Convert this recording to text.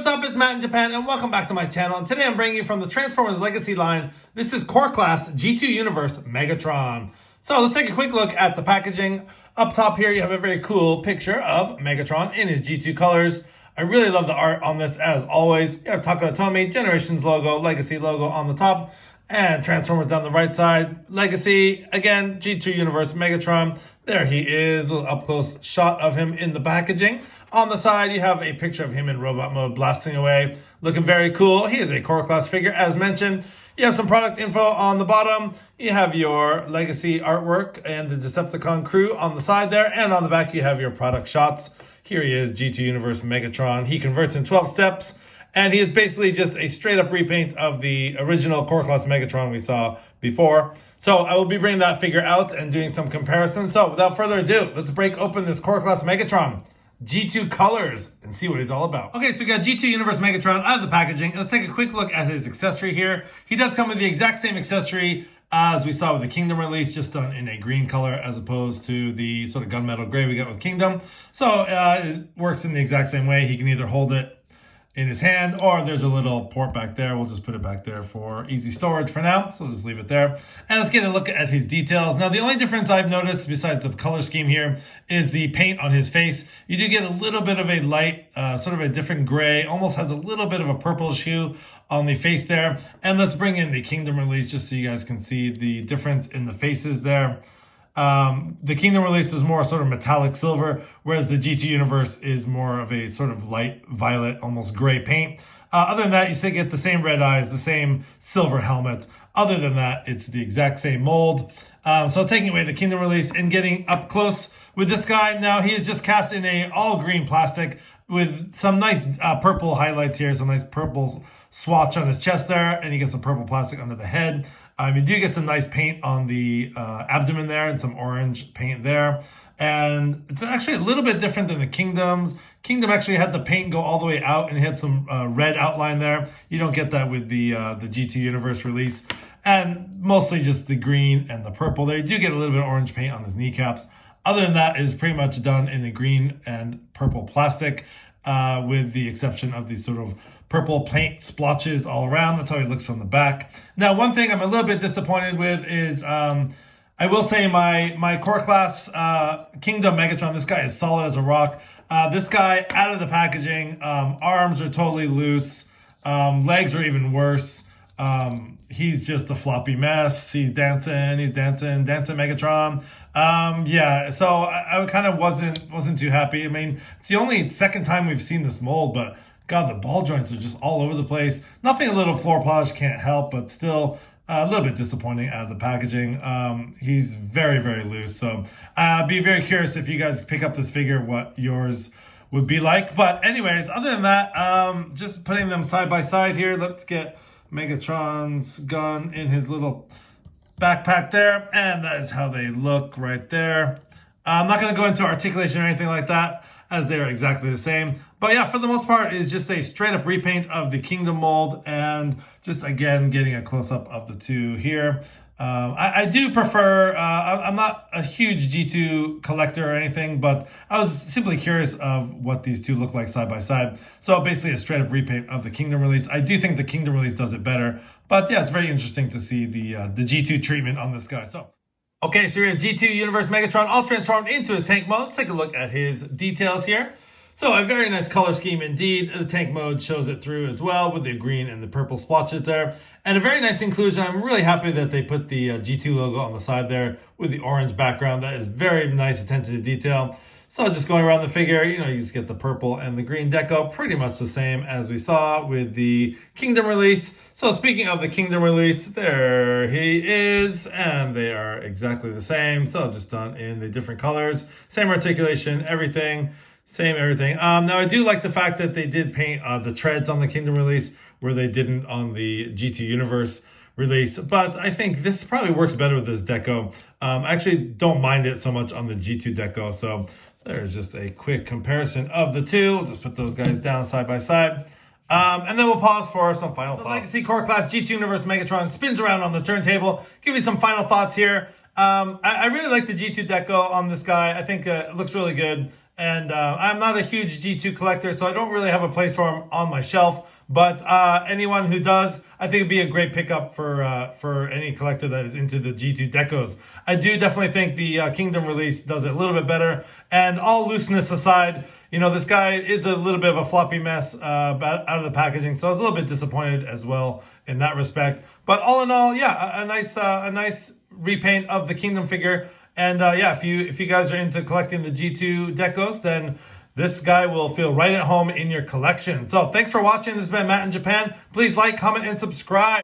what's up? It's Matt in Japan, and welcome back to my channel. And today I'm bringing you from the Transformers Legacy line. This is Core Class G2 Universe Megatron. So let's take a quick look at the packaging. Up top here, you have a very cool picture of Megatron in his G2 colors. I really love the art on this, as always. You have Takatomi, Generations logo, Legacy logo on the top, and Transformers down the right side. Legacy, again, G2 Universe Megatron. There he is, a little up-close shot of him in the packaging. On the side, you have a picture of him in robot mode blasting away, looking very cool. He is a core class figure, as mentioned. You have some product info on the bottom. You have your Legacy artwork and the Decepticon crew on the side there. And on the back, you have your product shots. Here he is, G2 Universe Megatron. He converts in 12 steps. And he is basically just a straight-up repaint of the original core class Megatron we saw before. So I will be bringing that figure out and doing some comparisons. So without further ado, let's break open this core class Megatron G2 colors and see what he's all about. Okay, so we got G2 Universe Megatron out of the packaging. Let's take a quick look at his accessory here. He does come with the exact same accessory as we saw with the Kingdom release, just done in a green color as opposed to the sort of gunmetal gray we got with Kingdom. So it works in the exact same way. He can either hold it in his hand, or there's a little port back there. We'll just put it back there for easy storage for now, so we'll just leave it there. And let's get a look at his details. Now, the only difference I've noticed, besides the color scheme here, is the paint on his face. You do get a little bit of a light, sort of a different gray, almost has a little bit of a purplish hue on the face there. And let's bring in the Kingdom release just so you guys can see the difference in the faces there. The Kingdom release is more sort of metallic silver, whereas the G2 Universe is more of a sort of light violet, almost gray paint. Other than that, you still get the same red eyes, the same silver helmet. Other than that, it's the exact same mold. So taking away the Kingdom release and getting up close with this guy. Now, he is just cast in a all green plastic with some nice purple highlights here, some nice purple swatch on his chest there, and you get some purple plastic under the head. You do get some nice paint on the abdomen there and some orange paint there. And it's actually a little bit different than the Kingdoms. Kingdom actually had the paint go all the way out and it had some red outline there. You don't get that with the G2 Universe release. And mostly just the green and the purple there. You do get a little bit of orange paint on his kneecaps. Other than that, it is pretty much done in the green and purple plastic, with the exception of these sort of purple paint splotches all around. That's how he looks from the back. Now, one thing I'm a little bit disappointed with is, I will say my core class Kingdom Megatron, this guy is solid as a rock. This guy, out of the packaging, arms are totally loose. Legs are even worse. He's just a floppy mess. He's dancing Megatron. Yeah, so I kind of wasn't too happy. I mean, it's the only second time we've seen this mold, but God, the ball joints are just all over the place. Nothing a little floor polish can't help, but still a little bit disappointing out of the packaging. He's very, very loose. So I'd be very curious if you guys pick up this figure, what yours would be like. But anyways, other than that, just putting them side by side here. Let's get Megatron's gun in his little backpack there. And that is how they look right there. I'm not going to go into articulation or anything like that, as they're exactly the same. But yeah, for the most part, it's just a straight up repaint of the Kingdom mold, and just again getting a close up of the two here. I do prefer, I'm not a huge G2 collector or anything, but I was simply curious of what these two look like side by side. So basically a straight up repaint of the Kingdom release. I do think the Kingdom release does it better, but yeah, it's very interesting to see the G2 treatment on this guy. So okay, so we have G2 Universe Megatron all transformed into his tank mode. Let's take a look at his details here. So a very nice color scheme indeed. The tank mode shows it through as well with the green and the purple splotches there. And a very nice inclusion. I'm really happy that they put the G2 logo on the side there with the orange background. That is very nice attention to detail. So just going around the figure, you just get the purple and the green deco, pretty much the same as we saw with the Kingdom release. So speaking of the Kingdom release, there he is, and they are exactly the same. So just done in the different colors, same articulation, everything. Same everything. Now, I do like the fact that they did paint the treads on the Kingdom release where they didn't on the G2 Universe release. But I think this probably works better with this deco. I actually don't mind it so much on the G2 deco. So there's just a quick comparison of the two. We'll just put those guys down side by side. And then we'll pause for some final thoughts. The Legacy Core Class G2 Universe Megatron spins around on the turntable. Give you some final thoughts here. I really like the G2 deco on this guy. I think it looks really good. And I'm not a huge G2 collector, so I don't really have a place for them on my shelf. But anyone who does, I think it'd be a great pickup for any collector that is into the G2 decos. I do definitely think the Kingdom release does it a little bit better. And all looseness aside, this guy is a little bit of a floppy mess out of the packaging, so I was a little bit disappointed as well in that respect. But all in all, yeah, a nice repaint of the Kingdom figure. And yeah, if you guys are into collecting the G2 decos, then this guy will feel right at home in your collection. So thanks for watching. This has been Matt in Japan. Please like, comment, and subscribe.